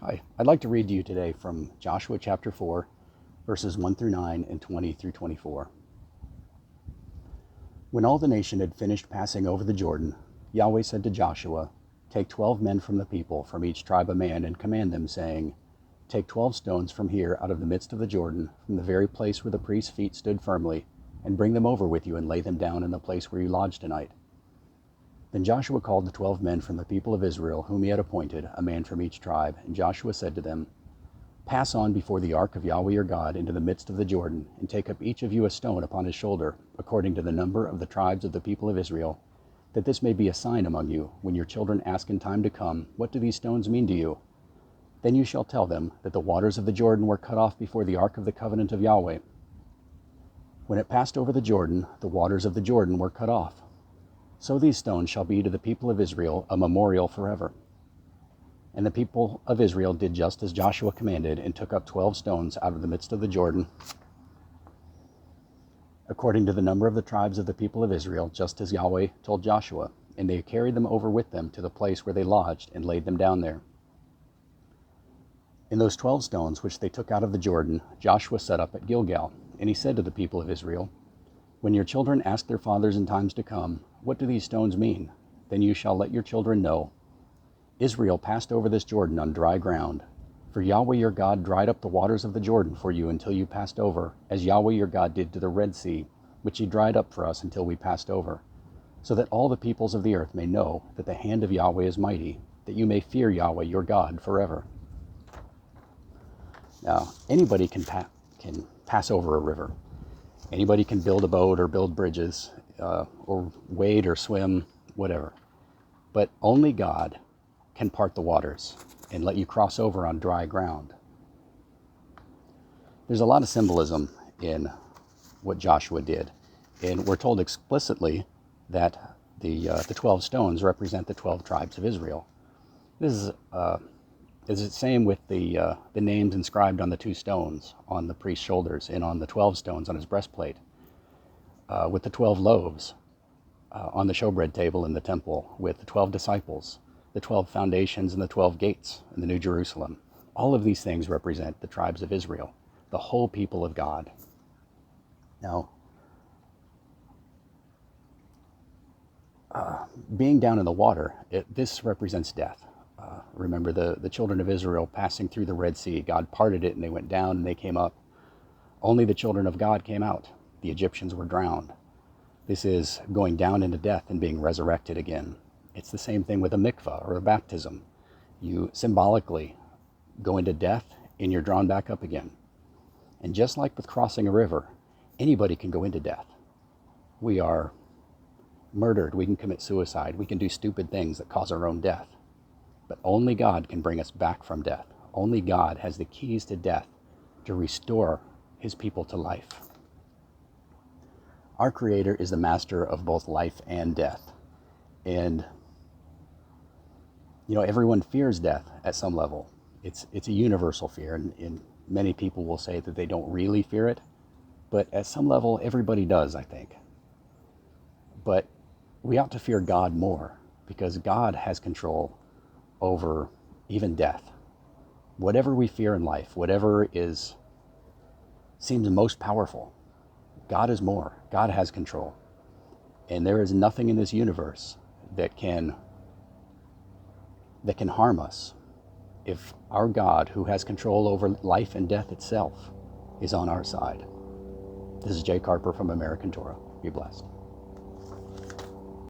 Hi, I'd like to read to you today from Joshua chapter 4, verses 1 through 9 and 20 through 24. When all the nation had finished passing over the Jordan, Yahweh said to Joshua, "Take 12 men from the people, from each tribe a man, and command them, saying, Take 12 stones from here out of the midst of the Jordan, from the very place where the priest's feet stood firmly, and bring them over with you and lay them down in the place where you lodge tonight." Then Joshua called the 12 men from the people of Israel, whom he had appointed, a man from each tribe. And Joshua said to them, "Pass on before the ark of Yahweh your God into the midst of the Jordan, and take up each of you a stone upon his shoulder, according to the number of the tribes of the people of Israel, that this may be a sign among you, when your children ask in time to come, What do these stones mean to you? Then you shall tell them that the waters of the Jordan were cut off before the ark of the covenant of Yahweh. When it passed over the Jordan, the waters of the Jordan were cut off. So these stones shall be to the people of Israel a memorial forever." And the people of Israel did just as Joshua commanded, and took up 12 stones out of the midst of the Jordan, according to the number of the tribes of the people of Israel, just as Yahweh told Joshua. And they carried them over with them to the place where they lodged, and laid them down there. In those 12 stones which they took out of the Jordan, Joshua set up at Gilgal. And he said to the people of Israel, "When your children ask their fathers in times to come, What do these stones mean? Then you shall let your children know, Israel passed over this Jordan on dry ground. For Yahweh your God dried up the waters of the Jordan for you until you passed over, as Yahweh your God did to the Red Sea, which he dried up for us until we passed over, so that all the peoples of the earth may know that the hand of Yahweh is mighty, that you may fear Yahweh your God forever." Now, anybody can pass over a river. Anybody can build a boat or build bridges, or wade or swim, whatever. But only God can part the waters and let you cross over on dry ground. There's a lot of symbolism in what Joshua did, and we're told explicitly that the 12 stones represent the 12 tribes of Israel. This is the same with the names inscribed on the 2 stones on the priest's shoulders, and on the 12 stones on his breastplate, with the 12 loaves on the showbread table in the temple, with the 12 disciples, the 12 foundations, and the 12 gates in the New Jerusalem. All of these things represent the tribes of Israel, the whole people of God. Now, being down in the water, this represents death. Remember the children of Israel passing through the Red Sea. God parted it and they went down and they came up. Only the children of God came out. The Egyptians were drowned. This is going down into death and being resurrected again. It's the same thing with a mikvah or a baptism. You symbolically go into death and you're drawn back up again. And just like with crossing a river, anybody can go into death. We are murdered. We can commit suicide. We can do stupid things that cause our own death. But only God can bring us back from death. Only God has the keys to death to restore his people to life. Our Creator is the master of both life and death. And, everyone fears death at some level. It's a universal fear, and many people will say that they don't really fear it. But at some level, everybody does, I think. But we ought to fear God more, because God has control over even death. Whatever we fear in life, whatever seems most powerful, God is more. God has control. And there is nothing in this universe that can harm us if our God, who has control over life and death itself, is on our side. This is Jay Carper from American Torah. Be blessed.